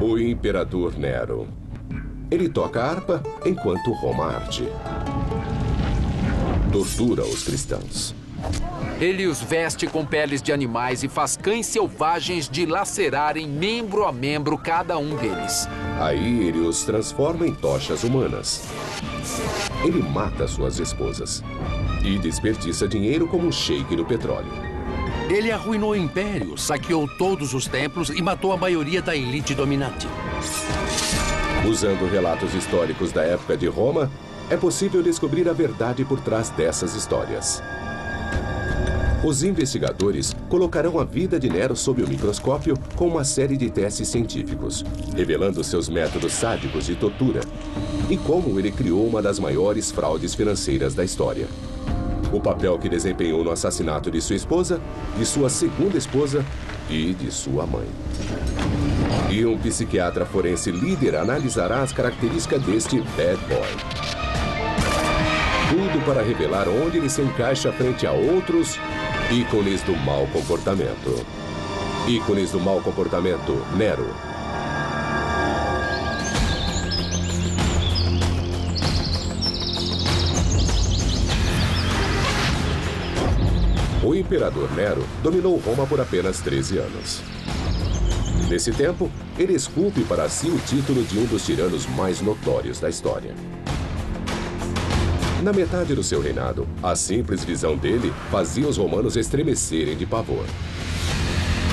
O imperador Nero. Ele toca harpa enquanto Roma arde. Tortura os cristãos. Ele os veste com peles de animais e faz cães selvagens dilacerarem membro a membro cada um deles. Aí ele os transforma em tochas humanas. Ele mata suas esposas e desperdiça dinheiro como um sheik do petróleo. Ele arruinou o império, saqueou todos os templos e matou a maioria da elite dominante. Usando relatos históricos da época de Roma, é possível descobrir a verdade por trás dessas histórias. Os investigadores colocarão a vida de Nero sob o microscópio com uma série de testes científicos, revelando seus métodos sádicos de tortura e como ele criou uma das maiores fraudes financeiras da história. O papel que desempenhou no assassinato de sua esposa, de sua segunda esposa e de sua mãe. E um psiquiatra forense líder analisará as características deste bad boy. Tudo para revelar onde ele se encaixa frente a outros ícones do mau comportamento. Ícones do mau comportamento, Nero. O imperador Nero dominou Roma por apenas 13 anos. Nesse tempo, ele esculpe para si o título de um dos tiranos mais notórios da história. Na metade do seu reinado, a simples visão dele fazia os romanos estremecerem de pavor.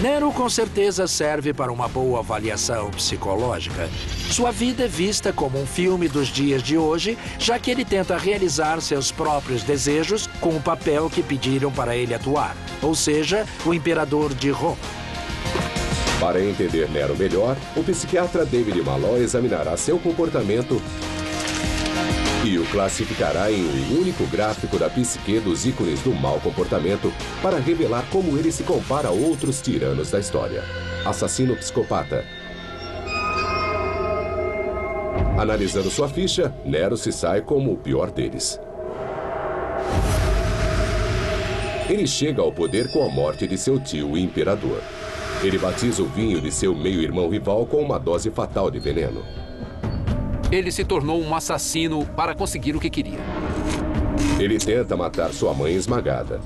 Nero com certeza serve para uma boa avaliação psicológica. Sua vida é vista como um filme dos dias de hoje, já que ele tenta realizar seus próprios desejos com o papel que pediram para ele atuar, ou seja, o imperador de Roma. Para entender Nero melhor, o psiquiatra David Malloy examinará seu comportamento e o classificará em um único gráfico da psique dos ícones do mau comportamento para revelar como ele se compara a outros tiranos da história. Assassino psicopata. Analisando sua ficha, Nero se sai como o pior deles. Ele chega ao poder com a morte de seu tio, o imperador. Ele batiza o vinho de seu meio-irmão rival com uma dose fatal de veneno. Ele se tornou um assassino para conseguir o que queria. Ele tenta matar sua mãe esmagada.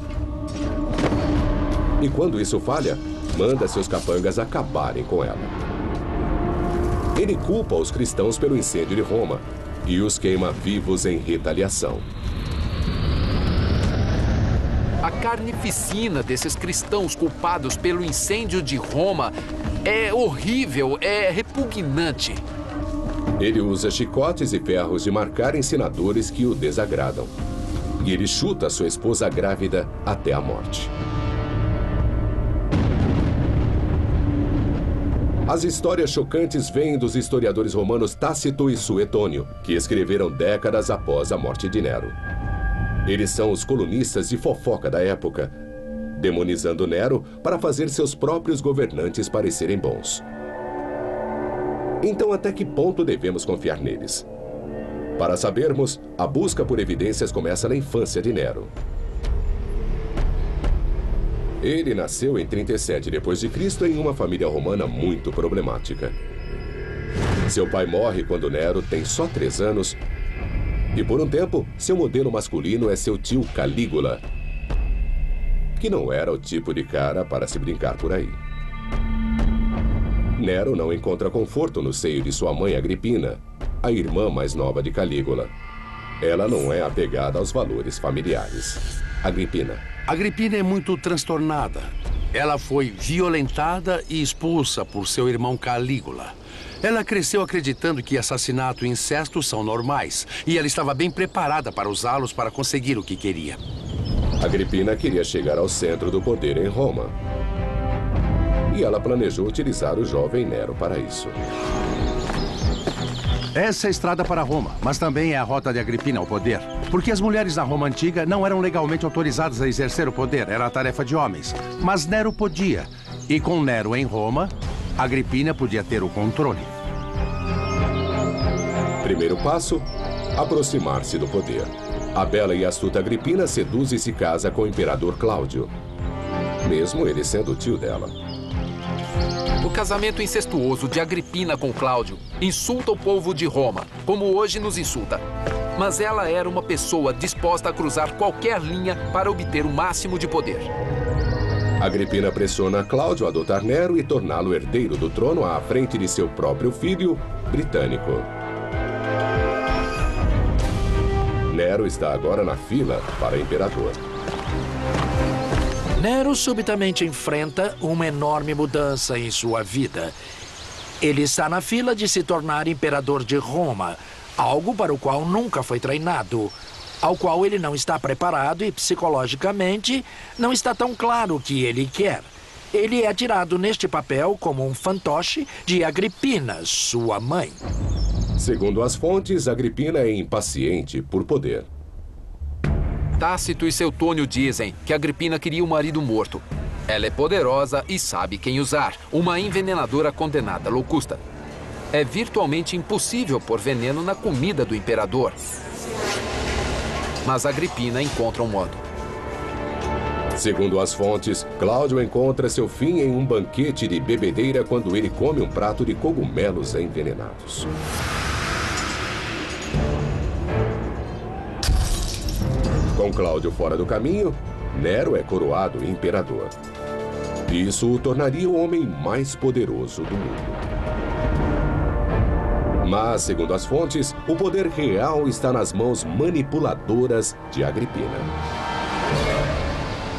E quando isso falha, manda seus capangas acabarem com ela. Ele culpa os cristãos pelo incêndio de Roma e os queima vivos em retaliação. A carnificina desses cristãos culpados pelo incêndio de Roma é horrível, é repugnante. Ele usa chicotes e ferros de marcar ensinadores que o desagradam. E ele chuta sua esposa grávida até a morte. As histórias chocantes vêm dos historiadores romanos Tácito e Suetônio, que escreveram décadas após a morte de Nero. Eles são os colunistas de fofoca da época, demonizando Nero para fazer seus próprios governantes parecerem bons. Então, até que ponto devemos confiar neles? Para sabermos, a busca por evidências começa na infância de Nero. Ele nasceu em 37 d.C. em uma família romana muito problemática. Seu pai morre quando Nero tem só 3 anos e, por um tempo, seu modelo masculino é seu tio Calígula, que não era o tipo de cara para se brincar por aí. Nero não encontra conforto no seio de sua mãe Agripina, a irmã mais nova de Calígula. Ela não é apegada aos valores familiares. Agripina. Agripina é muito transtornada. Ela foi violentada e expulsa por seu irmão Calígula. Ela cresceu acreditando que assassinato e incesto são normais, e ela estava bem preparada para usá-los para conseguir o que queria. Agripina queria chegar ao centro do poder em Roma. E ela planejou utilizar o jovem Nero para isso. Essa é a estrada para Roma, mas também é a rota de Agripina ao poder. Porque as mulheres na Roma antiga não eram legalmente autorizadas a exercer o poder, era a tarefa de homens. Mas Nero podia. E com Nero em Roma, Agripina podia ter o controle. Primeiro passo, aproximar-se do poder. A bela e astuta Agripina seduz e se casa com o imperador Cláudio, mesmo ele sendo o tio dela. O casamento incestuoso de Agripina com Cláudio insulta o povo de Roma, como hoje nos insulta. Mas ela era uma pessoa disposta a cruzar qualquer linha para obter o máximo de poder. Agripina pressiona Cláudio a adotar Nero e torná-lo herdeiro do trono à frente de seu próprio filho, Britânico. Nero está agora na fila para imperador. Nero subitamente enfrenta uma enorme mudança em sua vida. Ele está na fila de se tornar imperador de Roma, algo para o qual nunca foi treinado, ao qual ele não está preparado e, psicologicamente, não está tão claro o que ele quer. Ele é tirado neste papel como um fantoche de Agripina, sua mãe. Segundo as fontes, Agripina é impaciente por poder. Tácito e Seutônio dizem que Agripina queria um marido morto. Ela é poderosa e sabe quem usar, uma envenenadora condenada, Locusta. É virtualmente impossível pôr veneno na comida do imperador. Mas Agripina encontra um modo. Segundo as fontes, Cláudio encontra seu fim em um banquete de bebedeira quando ele come um prato de cogumelos envenenados. Com Cláudio fora do caminho, Nero é coroado imperador. Isso o tornaria o homem mais poderoso do mundo. Mas, segundo as fontes, o poder real está nas mãos manipuladoras de Agripina.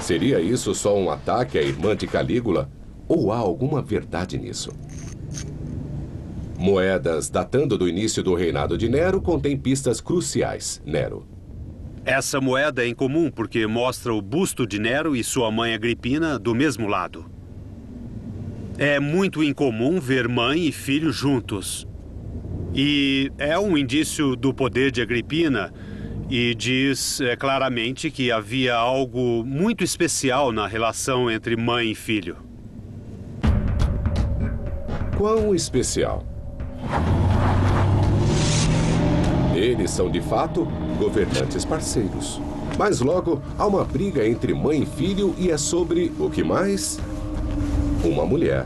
Seria isso só um ataque à irmã de Calígula? Ou há alguma verdade nisso? Moedas datando do início do reinado de Nero contêm pistas cruciais. Nero. Essa moeda é incomum porque mostra o busto de Nero e sua mãe Agripina do mesmo lado. É muito incomum ver mãe e filho juntos. E é um indício do poder de Agripina e diz claramente que havia algo muito especial na relação entre mãe e filho. Quão especial? Eles são, de fato, governantes parceiros. Mas logo, há uma briga entre mãe e filho e é sobre, o que mais? Uma mulher.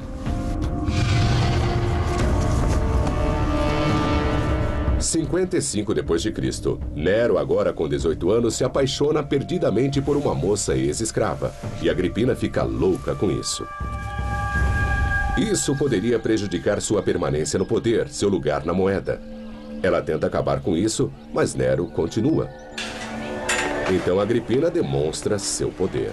55 depois de Cristo, Nero, agora com 18 anos, se apaixona perdidamente por uma moça ex-escrava, e Agripina fica louca com isso. Isso poderia prejudicar sua permanência no poder, seu lugar na moeda. Ela tenta acabar com isso, mas Nero continua. Então Agripina demonstra seu poder.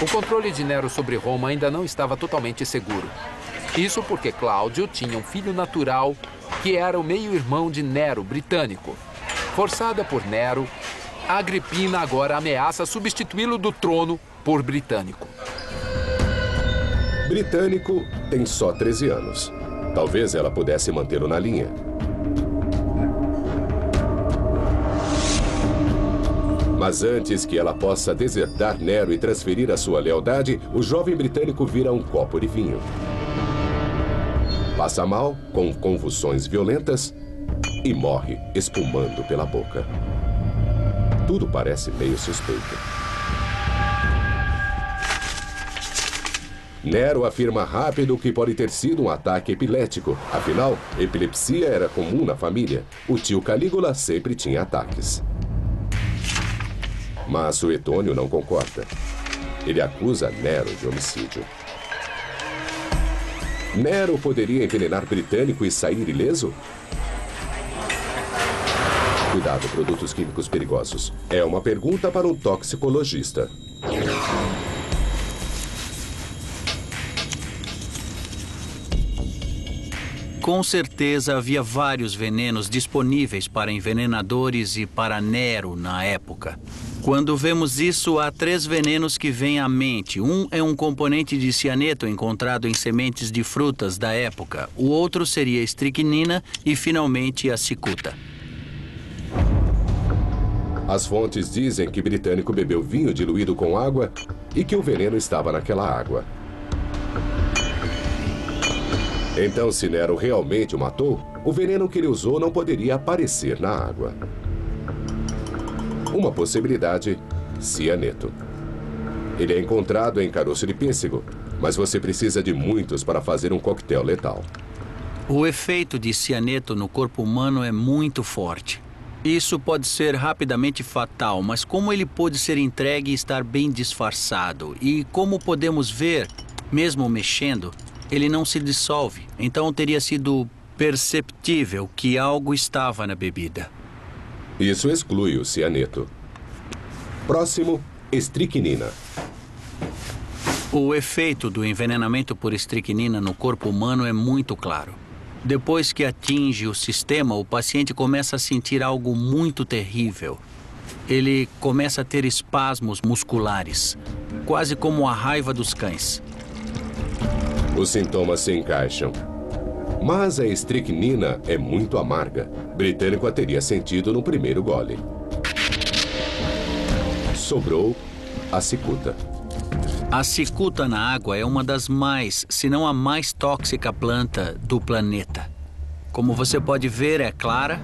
O controle de Nero sobre Roma ainda não estava totalmente seguro. Isso porque Cláudio tinha um filho natural que era o meio-irmão de Nero, Britânico. Forçada por Nero, Agripina agora ameaça substituí-lo do trono por Britânico. Britânico tem só 13 anos. Talvez ela pudesse mantê-lo na linha. Mas antes que ela possa desertar Nero e transferir a sua lealdade, o jovem britânico vira um copo de vinho. Passa mal, com convulsões violentas, e morre espumando pela boca. Tudo parece meio suspeito. Nero afirma rápido que pode ter sido um ataque epilético. Afinal, epilepsia era comum na família. O tio Calígula sempre tinha ataques. Mas Suetônio não concorda. Ele acusa Nero de homicídio. Nero poderia envenenar Britânico e sair ileso? Cuidado, produtos químicos perigosos. É uma pergunta para um toxicologista. Com certeza havia vários venenos disponíveis para envenenadores e para Nero na época. Quando vemos isso, há 3 venenos que vêm à mente. Um é um componente de cianeto encontrado em sementes de frutas da época. O outro seria a estricnina e, finalmente, a cicuta. As fontes dizem que Britânico bebeu vinho diluído com água e que o veneno estava naquela água. Então, se Nero realmente o matou, o veneno que ele usou não poderia aparecer na água. Uma possibilidade, cianeto. Ele é encontrado em caroço de pêssego. Mas você precisa de muitos para fazer um coquetel letal. O efeito de cianeto no corpo humano é muito forte. Isso pode ser rapidamente fatal, mas como ele pode ser entregue e estar bem disfarçado? E como podemos ver, mesmo mexendo, ele não se dissolve. Então teria sido perceptível que algo estava na bebida. Isso exclui o cianeto. Próximo, estricnina. O efeito do envenenamento por estricnina no corpo humano é muito claro. Depois que atinge o sistema, o paciente começa a sentir algo muito terrível. Ele começa a ter espasmos musculares, quase como a raiva dos cães. Os sintomas se encaixam. Mas a estricnina é muito amarga. Britânico a teria sentido no primeiro gole. Sobrou a cicuta. A cicuta na água é uma das mais, se não a mais tóxica planta do planeta. Como você pode ver, é clara,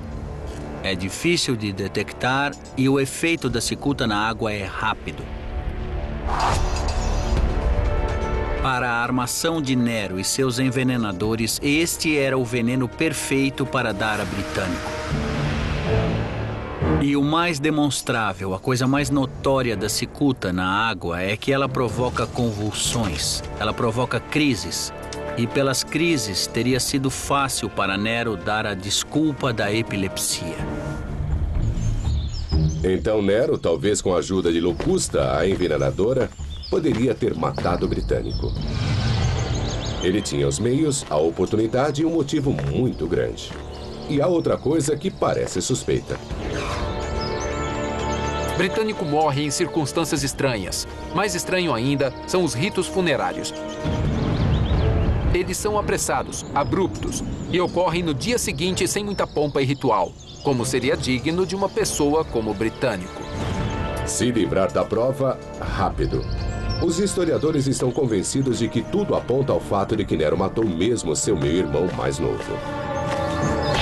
é difícil de detectar e o efeito da cicuta na água é rápido. Para a armação de Nero e seus envenenadores, este era o veneno perfeito para dar a Britânico. E o mais demonstrável, a coisa mais notória da cicuta na água é que ela provoca convulsões, ela provoca crises. E pelas crises teria sido fácil para Nero dar a desculpa da epilepsia. Então Nero, talvez com a ajuda de Locusta, a envenenadora, poderia ter matado o Britânico. Ele tinha os meios, a oportunidade e um motivo muito grande. E há outra coisa que parece suspeita. Britânico morre em circunstâncias estranhas. Mais estranho ainda são os ritos funerários. Eles são apressados, abruptos, e ocorrem no dia seguinte sem muita pompa e ritual, como seria digno de uma pessoa como o Britânico. Se livrar da prova, rápido. Os historiadores estão convencidos de que tudo aponta ao fato de que Nero matou mesmo seu meio-irmão mais novo.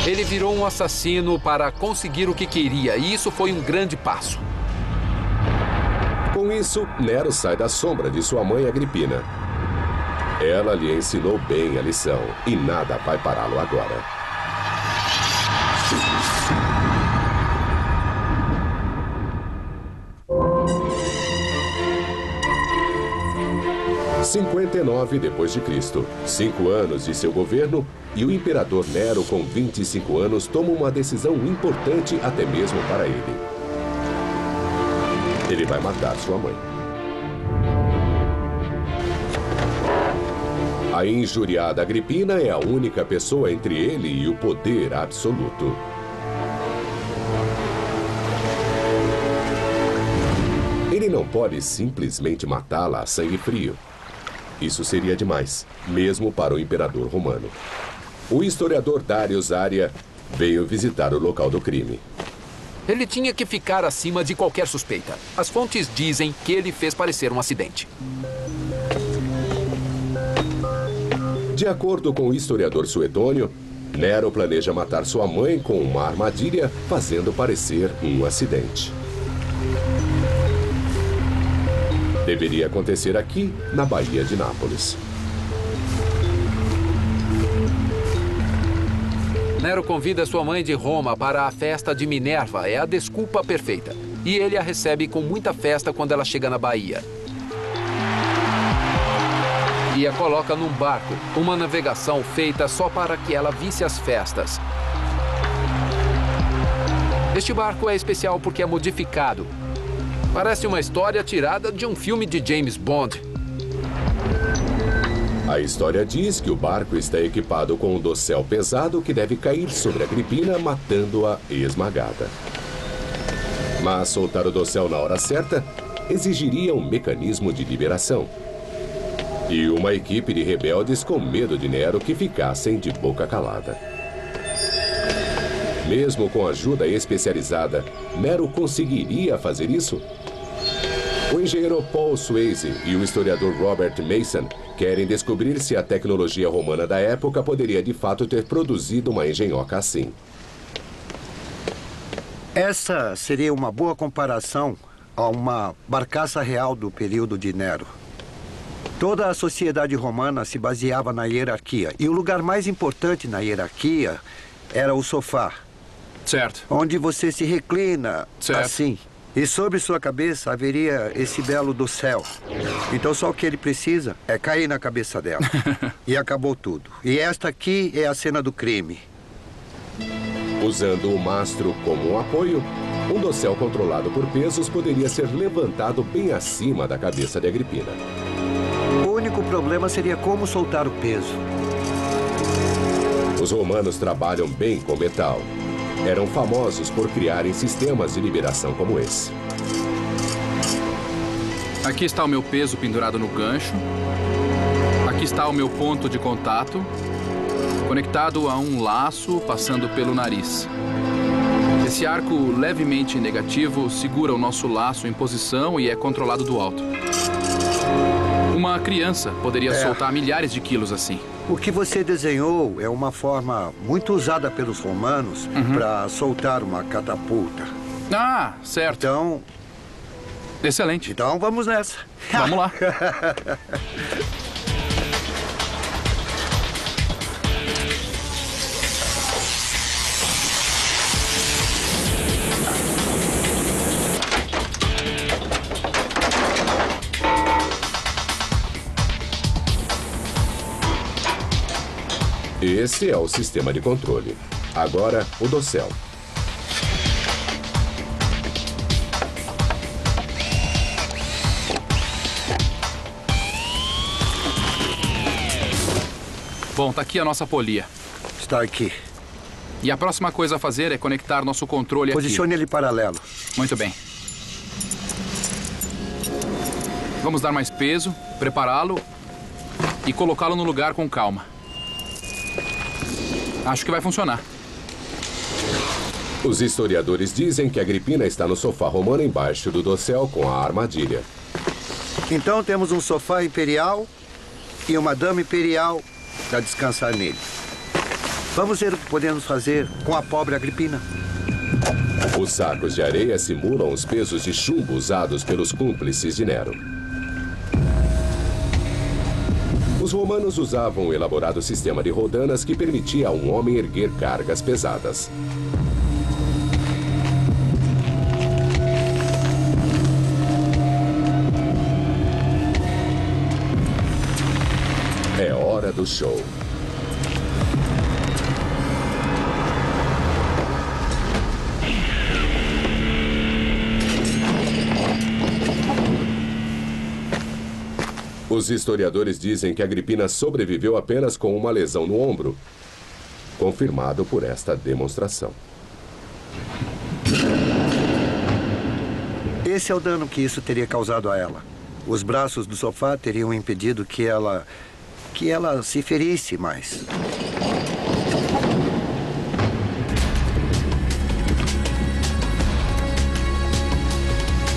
Ele virou um assassino para conseguir o que queria, e isso foi um grande passo. Com isso, Nero sai da sombra de sua mãe Agripina. Ela lhe ensinou bem a lição, e nada vai pará-lo agora. Em 59 d.C., 5 anos de seu governo, e o imperador Nero, com 25 anos, toma uma decisão importante até mesmo para ele. Ele vai matar sua mãe. A injuriada Agripina é a única pessoa entre ele e o poder absoluto. Ele não pode simplesmente matá-la a sangue frio. Isso seria demais, mesmo para o imperador romano. O historiador Darius Aria veio visitar o local do crime. Ele tinha que ficar acima de qualquer suspeita. As fontes dizem que ele fez parecer um acidente. De acordo com o historiador Suetônio, Nero planeja matar sua mãe com uma armadilha, fazendo parecer um acidente. Deveria acontecer aqui, na Baía de Nápoles. Nero convida sua mãe de Roma para a festa de Minerva. É a desculpa perfeita. E ele a recebe com muita festa quando ela chega na Baía. E a coloca num barco, uma navegação feita só para que ela visse as festas. Este barco é especial porque é modificado. Parece uma história tirada de um filme de James Bond. A história diz que o barco está equipado com um dossel pesado que deve cair sobre Agripina, matando-a esmagada. Mas soltar o dossel na hora certa exigiria um mecanismo de liberação. E uma equipe de rebeldes com medo de Nero que ficassem de boca calada. Mesmo com ajuda especializada, Nero conseguiria fazer isso? O engenheiro Paul Swayze e o historiador Robert Mason querem descobrir se a tecnologia romana da época poderia de fato ter produzido uma engenhoca assim. Essa seria uma boa comparação a uma barcaça real do período de Nero. Toda a sociedade romana se baseava na hierarquia. E o lugar mais importante na hierarquia era o sofá. Certo. Onde você se reclina assim. E sobre sua cabeça haveria esse belo do céu. Então só o que ele precisa é cair na cabeça dela. E acabou tudo. E esta aqui é a cena do crime. Usando o mastro como um apoio, um dossel controlado por pesos poderia ser levantado bem acima da cabeça de Agripina. O único problema seria como soltar o peso. Os romanos trabalham bem com metal. Eram famosos por criarem sistemas de liberação como esse. Aqui está o meu peso pendurado no gancho. Aqui está o meu ponto de contato, conectado a um laço passando pelo nariz. Esse arco levemente negativo segura o nosso laço em posição e é controlado do alto. Uma criança poderia soltar milhares de quilos assim. O que você desenhou é uma forma muito usada pelos romanos para soltar uma catapulta. Ah, certo. Então... Excelente. Então vamos nessa. Vamos lá. Esse é o sistema de controle. Agora, o dossel. Bom, tá aqui a nossa polia. Está aqui. E a próxima coisa a fazer é conectar nosso controle aqui. Posicione ele paralelo. Muito bem. Vamos dar mais peso, prepará-lo e colocá-lo no lugar com calma. Acho que vai funcionar. Os historiadores dizem que Agripina está no sofá romano embaixo do dossel com a armadilha. Então temos um sofá imperial e uma dama imperial para descansar nele. Vamos ver o que podemos fazer com a pobre Agripina. Os sacos de areia simulam os pesos de chumbo usados pelos cúmplices de Nero. Os romanos usavam um elaborado sistema de rodanas que permitia a um homem erguer cargas pesadas. É hora do show. Os historiadores dizem que Agripina sobreviveu apenas com uma lesão no ombro, confirmado por esta demonstração. Esse é o dano que isso teria causado a ela. Os braços do sofá teriam impedido que ela se ferisse mais.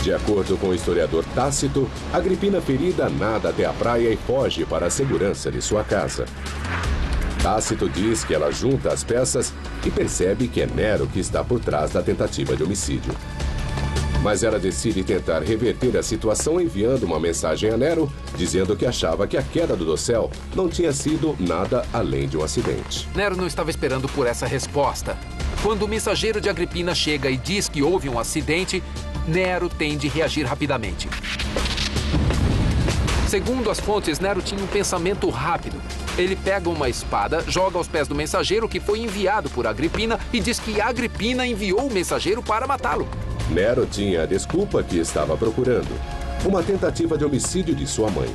De acordo com o historiador Tácito, Agripina ferida nada até a praia e foge para a segurança de sua casa. Tácito diz que ela junta as peças e percebe que é Nero que está por trás da tentativa de homicídio. Mas ela decide tentar reverter a situação enviando uma mensagem a Nero, dizendo que achava que a queda do dossel não tinha sido nada além de um acidente. Nero não estava esperando por essa resposta. Quando o mensageiro de Agripina chega e diz que houve um acidente, Nero tem de reagir rapidamente. Segundo as fontes, Nero tinha um pensamento rápido. Ele pega uma espada, joga aos pés do mensageiro que foi enviado por Agripina e diz que Agripina enviou o mensageiro para matá-lo. Nero tinha a desculpa que estava procurando: uma tentativa de homicídio de sua mãe.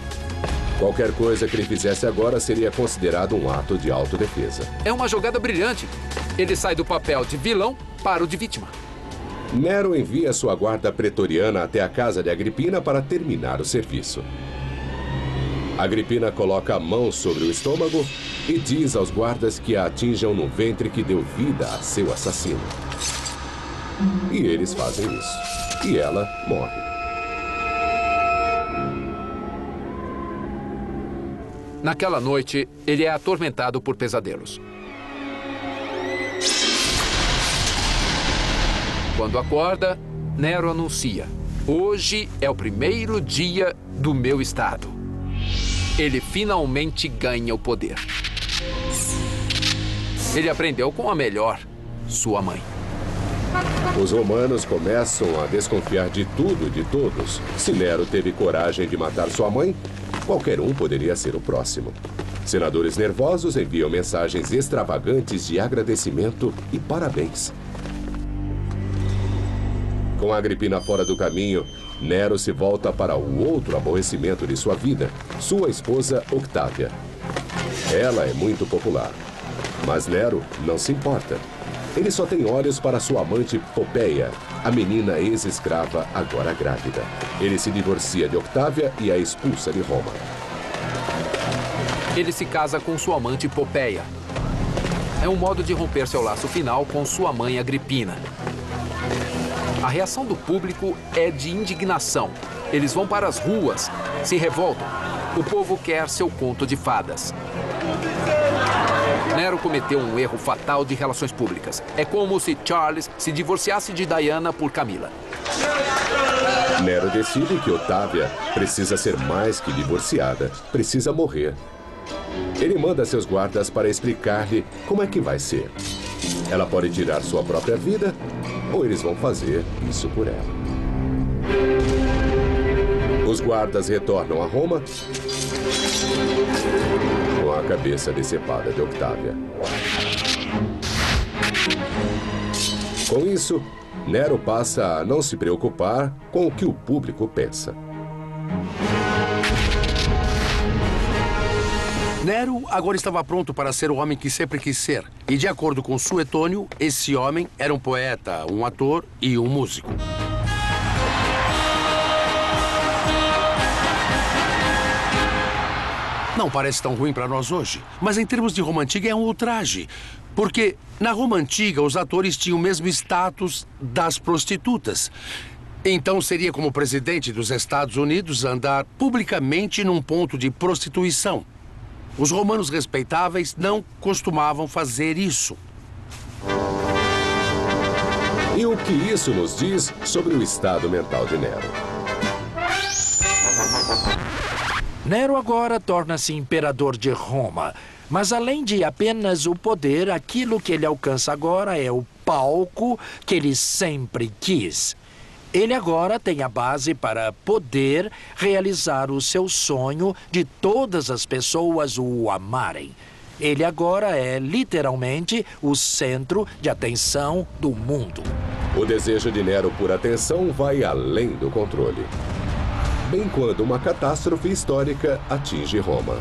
Qualquer coisa que ele fizesse agora seria considerado um ato de autodefesa. É uma jogada brilhante. Ele sai do papel de vilão para o de vítima. Nero envia sua guarda pretoriana até a casa de Agripina para terminar o serviço. Agripina coloca a mão sobre o estômago e diz aos guardas que a atinjam no ventre que deu vida a seu assassino. E eles fazem isso. E ela morre. Naquela noite, ele é atormentado por pesadelos. Quando acorda, Nero anuncia: hoje é o primeiro dia do meu estado. finalmente ganha o poder. Ele aprendeu com a melhor, sua mãe. Os romanos começam a desconfiar de tudo e de todos. Se Nero teve coragem de matar sua mãe, qualquer um poderia ser o próximo. Senadores nervosos enviam mensagens extravagantes de agradecimento e parabéns. Com Agripina fora do caminho, Nero se volta para o outro aborrecimento de sua vida, sua esposa Octávia. Ela é muito popular, mas Nero não se importa. Ele só tem olhos para sua amante Popeia, a menina ex-escrava agora grávida. Ele se divorcia de Octávia e a expulsa de Roma. Ele se casa com sua amante Popeia. É um modo de romper seu laço final com sua mãe Agripina. A reação do público é de indignação. Eles vão para as ruas, se revoltam. O povo quer seu conto de fadas. Nero cometeu um erro fatal de relações públicas. É como se Charles se divorciasse de Diana por Camila. Nero decide que Otávia precisa ser mais que divorciada, precisa morrer. Ele manda seus guardas para explicar-lhe como é que vai ser. Ela pode tirar sua própria vida, ou eles vão fazer isso por ela. Os guardas retornam a Roma com a cabeça decepada de Octávia. Com isso, Nero passa a não se preocupar com o que o público pensa. Nero agora estava pronto para ser o homem que sempre quis ser. E de acordo com Suetônio, esse homem era um poeta, um ator e um músico. Não parece tão ruim para nós hoje, mas em termos de Roma Antiga é um ultraje. Porque na Roma Antiga os atores tinham o mesmo status das prostitutas. Então seria como o presidente dos Estados Unidos andar publicamente num ponto de prostituição. Os romanos respeitáveis não costumavam fazer isso. E o que isso nos diz sobre o estado mental de Nero? Nero agora torna-se imperador de Roma. Mas além de apenas o poder, aquilo que ele alcança agora é o palco que ele sempre quis. Ele agora tem a base para poder realizar o seu sonho de todas as pessoas o amarem. Ele agora é literalmente o centro de atenção do mundo. O desejo de Nero por atenção vai além do controle. Bem quando uma catástrofe histórica atinge Roma.